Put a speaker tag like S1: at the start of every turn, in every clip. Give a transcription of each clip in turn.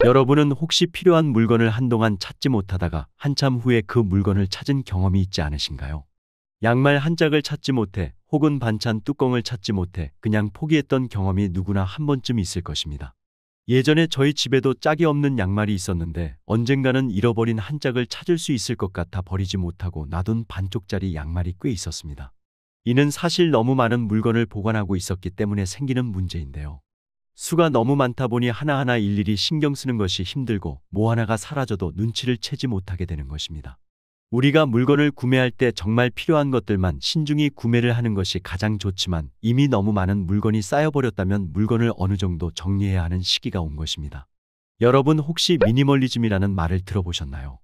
S1: 여러분은 혹시 필요한 물건을 한동안 찾지 못하다가 한참 후에 그 물건을 찾은 경험이 있지 않으신가요? 양말 한 짝을 찾지 못해 혹은 반찬 뚜껑을 찾지 못해 그냥 포기했던 경험이 누구나 한 번쯤 있을 것입니다. 예전에 저희 집에도 짝이 없는 양말이 있었는데 언젠가는 잃어버린 한 짝을 찾을 수 있을 것 같아 버리지 못하고 놔둔 반쪽짜리 양말이 꽤 있었습니다. 이는 사실 너무 많은 물건을 보관하고 있었기 때문에 생기는 문제인데요. 수가 너무 많다 보니 하나하나 일일이 신경 쓰는 것이 힘들고 뭐 하나가 사라져도 눈치를 채지 못하게 되는 것입니다. 우리가 물건을 구매할 때 정말 필요한 것들만 신중히 구매를 하는 것이 가장 좋지만 이미 너무 많은 물건이 쌓여버렸다면 물건을 어느 정도 정리해야 하는 시기가 온 것입니다. 여러분 혹시 미니멀리즘이라는 말을 들어보셨나요?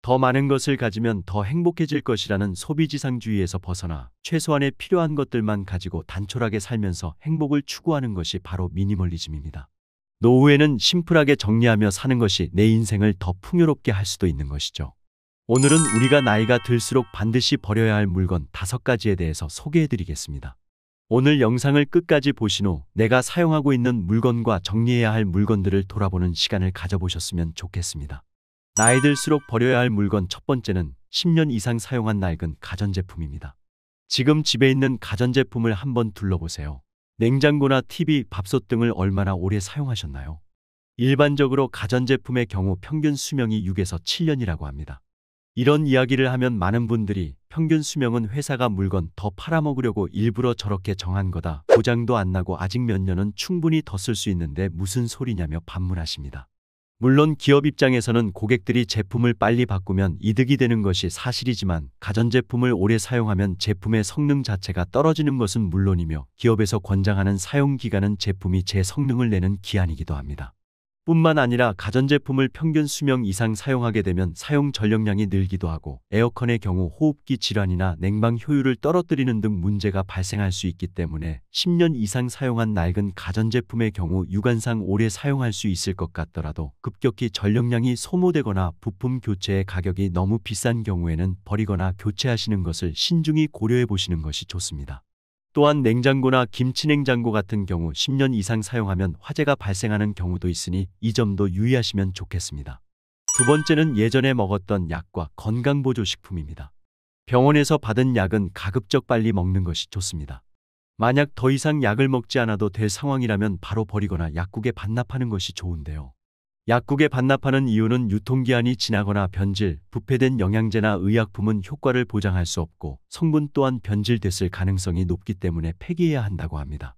S1: 더 많은 것을 가지면 더 행복해질 것이라는 소비지상주의에서 벗어나 최소한의 필요한 것들만 가지고 단촐하게 살면서 행복을 추구하는 것이 바로 미니멀리즘입니다. 노후에는 심플하게 정리하며 사는 것이 내 인생을 더 풍요롭게 할 수도 있는 것이죠. 오늘은 우리가 나이가 들수록 반드시 버려야 할 물건 5가지에 대해서 소개해드리겠습니다. 오늘 영상을 끝까지 보신 후 내가 사용하고 있는 물건과 정리해야 할 물건들을 돌아보는 시간을 가져보셨으면 좋겠습니다. 나이 들수록 버려야 할 물건 첫 번째는 10년 이상 사용한 낡은 가전제품입니다. 지금 집에 있는 가전제품을 한번 둘러보세요. 냉장고나 TV, 밥솥 등을 얼마나 오래 사용하셨나요? 일반적으로 가전제품의 경우 평균 수명이 6에서 7년이라고 합니다. 이런 이야기를 하면 많은 분들이 평균 수명은 회사가 물건 더 팔아먹으려고 일부러 저렇게 정한 거다. 고장도 안 나고 아직 몇 년은 충분히 더 쓸 수 있는데 무슨 소리냐며 반문하십니다. 물론 기업 입장에서는 고객들이 제품을 빨리 바꾸면 이득이 되는 것이 사실이지만 가전제품을 오래 사용하면 제품의 성능 자체가 떨어지는 것은 물론이며 기업에서 권장하는 사용기간은 제품이 제 성능을 내는 기한이기도 합니다. 뿐만 아니라 가전제품을 평균 수명 이상 사용하게 되면 사용 전력량이 늘기도 하고 에어컨의 경우 호흡기 질환이나 냉방 효율을 떨어뜨리는 등 문제가 발생할 수 있기 때문에 10년 이상 사용한 낡은 가전제품의 경우 유관상 오래 사용할 수 있을 것 같더라도 급격히 전력량이 소모되거나 부품 교체의 가격이 너무 비싼 경우에는 버리거나 교체하시는 것을 신중히 고려해 보시는 것이 좋습니다. 또한 냉장고나 김치냉장고 같은 경우 10년 이상 사용하면 화재가 발생하는 경우도 있으니 이 점도 유의하시면 좋겠습니다. 두 번째는 예전에 먹었던 약과 건강보조식품입니다. 병원에서 받은 약은 가급적 빨리 먹는 것이 좋습니다. 만약 더 이상 약을 먹지 않아도 될 상황이라면 바로 버리거나 약국에 반납하는 것이 좋은데요. 약국에 반납하는 이유는 유통기한이 지나거나 변질, 부패된 영양제나 의약품은 효과를 보장할 수 없고 성분 또한 변질됐을 가능성이 높기 때문에 폐기해야 한다고 합니다.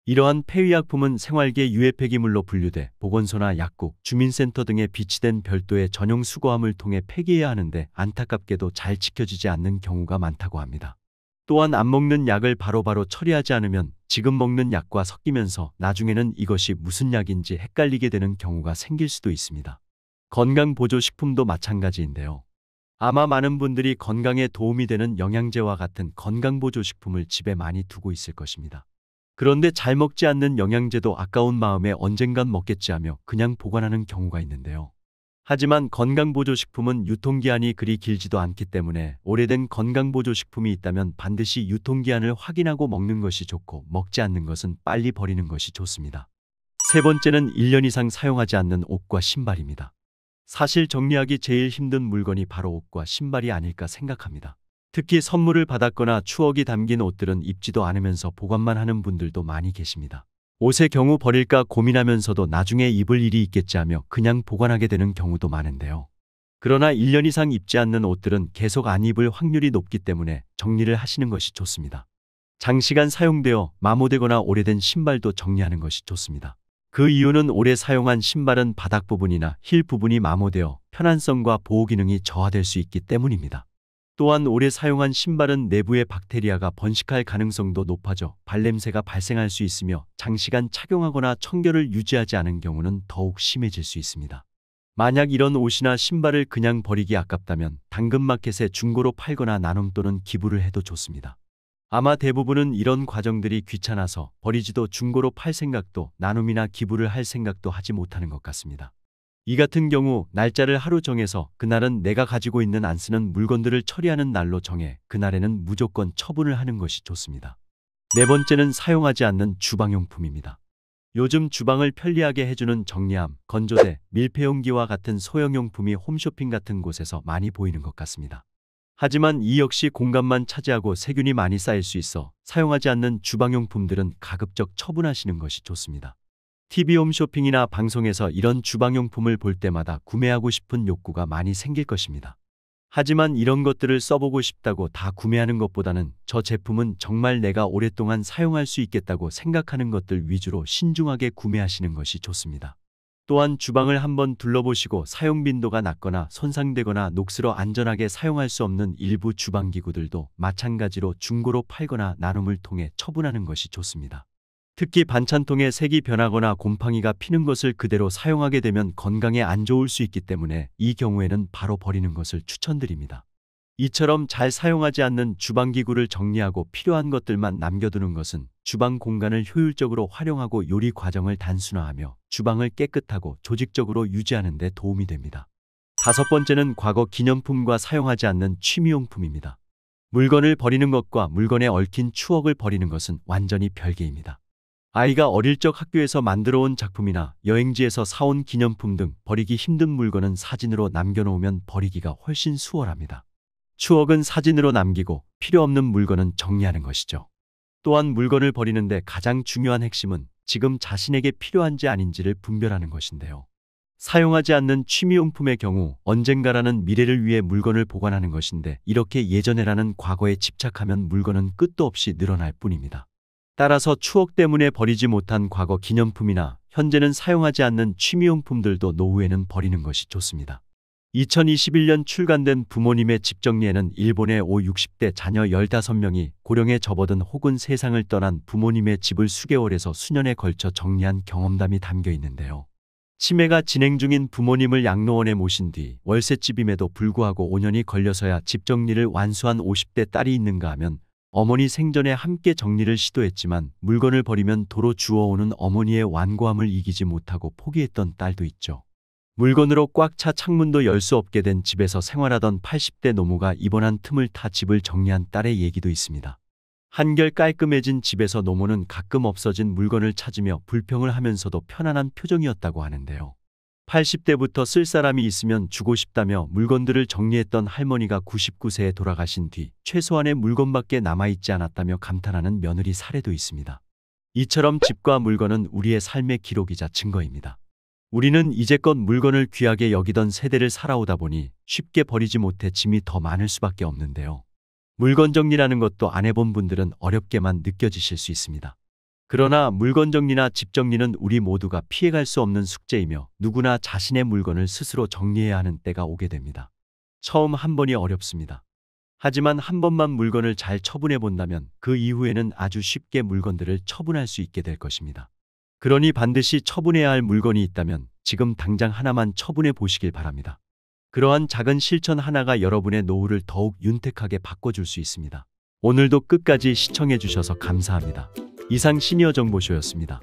S1: 이러한 폐의약품은 생활계 유해 폐기물로 분류돼 보건소나 약국, 주민센터 등에 비치된 별도의 전용 수거함을 통해 폐기해야 하는데 안타깝게도 잘 지켜지지 않는 경우가 많다고 합니다. 또한 안 먹는 약을 바로바로 처리하지 않으면 지금 먹는 약과 섞이면서 나중에는 이것이 무슨 약인지 헷갈리게 되는 경우가 생길 수도 있습니다. 건강보조식품도 마찬가지인데요. 아마 많은 분들이 건강에 도움이 되는 영양제와 같은 건강보조식품을 집에 많이 두고 있을 것입니다. 그런데 잘 먹지 않는 영양제도 아까운 마음에 언젠간 먹겠지 하며 그냥 보관하는 경우가 있는데요. 하지만 건강보조식품은 유통기한이 그리 길지도 않기 때문에 오래된 건강보조식품이 있다면 반드시 유통기한을 확인하고 먹는 것이 좋고 먹지 않는 것은 빨리 버리는 것이 좋습니다. 세 번째는 1년 이상 사용하지 않는 옷과 신발입니다. 사실 정리하기 제일 힘든 물건이 바로 옷과 신발이 아닐까 생각합니다. 특히 선물을 받았거나 추억이 담긴 옷들은 입지도 않으면서 보관만 하는 분들도 많이 계십니다. 옷의 경우 버릴까 고민하면서도 나중에 입을 일이 있겠지 하며 그냥 보관하게 되는 경우도 많은데요. 그러나 1년 이상 입지 않는 옷들은 계속 안 입을 확률이 높기 때문에 정리를 하시는 것이 좋습니다. 장시간 사용되어 마모되거나 오래된 신발도 정리하는 것이 좋습니다. 그 이유는 오래 사용한 신발은 바닥 부분이나 힐 부분이 마모되어 편안성과 보호 기능이 저하될 수 있기 때문입니다. 또한 오래 사용한 신발은 내부의 박테리아가 번식할 가능성도 높아져 발냄새가 발생할 수 있으며 장시간 착용하거나 청결을 유지하지 않은 경우는 더욱 심해질 수 있습니다. 만약 이런 옷이나 신발을 그냥 버리기 아깝다면 당근마켓에 중고로 팔거나 나눔 또는 기부를 해도 좋습니다. 아마 대부분은 이런 과정들이 귀찮아서 버리지도 중고로 팔 생각도 나눔이나 기부를 할 생각도 하지 못하는 것 같습니다. 이 같은 경우 날짜를 하루 정해서 그날은 내가 가지고 있는 안 쓰는 물건들을 처리하는 날로 정해 그날에는 무조건 처분을 하는 것이 좋습니다. 네 번째는 사용하지 않는 주방용품입니다. 요즘 주방을 편리하게 해주는 정리함, 건조대, 밀폐용기와 같은 소형용품이 홈쇼핑 같은 곳에서 많이 보이는 것 같습니다. 하지만 이 역시 공간만 차지하고 세균이 많이 쌓일 수 있어 사용하지 않는 주방용품들은 가급적 처분하시는 것이 좋습니다. TV 홈쇼핑이나 방송에서 이런 주방용품을 볼 때마다 구매하고 싶은 욕구가 많이 생길 것입니다. 하지만 이런 것들을 써보고 싶다고 다 구매하는 것보다는 저 제품은 정말 내가 오랫동안 사용할 수 있겠다고 생각하는 것들 위주로 신중하게 구매하시는 것이 좋습니다. 또한 주방을 한번 둘러보시고 사용 빈도가 낮거나 손상되거나 녹슬어 안전하게 사용할 수 없는 일부 주방기구들도 마찬가지로 중고로 팔거나 나눔을 통해 처분하는 것이 좋습니다. 특히 반찬통의 색이 변하거나 곰팡이가 피는 것을 그대로 사용하게 되면 건강에 안 좋을 수 있기 때문에 이 경우에는 바로 버리는 것을 추천드립니다. 이처럼 잘 사용하지 않는 주방기구를 정리하고 필요한 것들만 남겨두는 것은 주방 공간을 효율적으로 활용하고 요리 과정을 단순화하며 주방을 깨끗하고 조직적으로 유지하는 데 도움이 됩니다. 다섯 번째는 과거 기념품과 사용하지 않는 취미용품입니다. 물건을 버리는 것과 물건에 얽힌 추억을 버리는 것은 완전히 별개입니다. 아이가 어릴 적 학교에서 만들어 온 작품이나 여행지에서 사온 기념품 등 버리기 힘든 물건은 사진으로 남겨놓으면 버리기가 훨씬 수월합니다. 추억은 사진으로 남기고 필요 없는 물건은 정리하는 것이죠. 또한 물건을 버리는데 가장 중요한 핵심은 지금 자신에게 필요한지 아닌지를 분별하는 것인데요. 사용하지 않는 취미용품의 경우 언젠가라는 미래를 위해 물건을 보관하는 것인데 이렇게 예전에라는 과거에 집착하면 물건은 끝도 없이 늘어날 뿐입니다. 따라서 추억 때문에 버리지 못한 과거 기념품이나 현재는 사용하지 않는 취미용품들도 노후에는 버리는 것이 좋습니다. 2021년 출간된 부모님의 집 정리에는 일본의 60대 자녀 15명이 고령에 접어든 혹은 세상을 떠난 부모님의 집을 수개월에서 수년에 걸쳐 정리한 경험담이 담겨 있는데요. 치매가 진행 중인 부모님을 양로원에 모신 뒤 월세집임에도 불구하고 5년이 걸려서야 집 정리를 완수한 50대 딸이 있는가 하면 어머니 생전에 함께 정리를 시도했지만 물건을 버리면 도로 주워오는 어머니의 완고함을 이기지 못하고 포기했던 딸도 있죠. 물건으로 꽉 차 창문도 열 수 없게 된 집에서 생활하던 80대 노모가 입원한 틈을 타 집을 정리한 딸의 얘기도 있습니다. 한결 깔끔해진 집에서 노모는 가끔 없어진 물건을 찾으며 불평을 하면서도 편안한 표정이었다고 하는데요. 80대부터 쓸 사람이 있으면 주고 싶다며 물건들을 정리했던 할머니가 99세에 돌아가신 뒤 최소한의 물건밖에 남아있지 않았다며 감탄하는 며느리 사례도 있습니다. 이처럼 집과 물건은 우리의 삶의 기록이자 증거입니다. 우리는 이제껏 물건을 귀하게 여기던 세대를 살아오다 보니 쉽게 버리지 못해 짐이 더 많을 수밖에 없는데요. 물건 정리라는 것도 안 해본 분들은 어렵게만 느껴지실 수 있습니다. 그러나 물건 정리나 집 정리는 우리 모두가 피해갈 수 없는 숙제이며 누구나 자신의 물건을 스스로 정리해야 하는 때가 오게 됩니다. 처음 한 번이 어렵습니다. 하지만 한 번만 물건을 잘 처분해 본다면 그 이후에는 아주 쉽게 물건들을 처분할 수 있게 될 것입니다. 그러니 반드시 처분해야 할 물건이 있다면 지금 당장 하나만 처분해 보시길 바랍니다. 그러한 작은 실천 하나가 여러분의 노후를 더욱 윤택하게 바꿔줄 수 있습니다. 오늘도 끝까지 시청해 주셔서 감사합니다. 이상 시니어 정보쇼였습니다.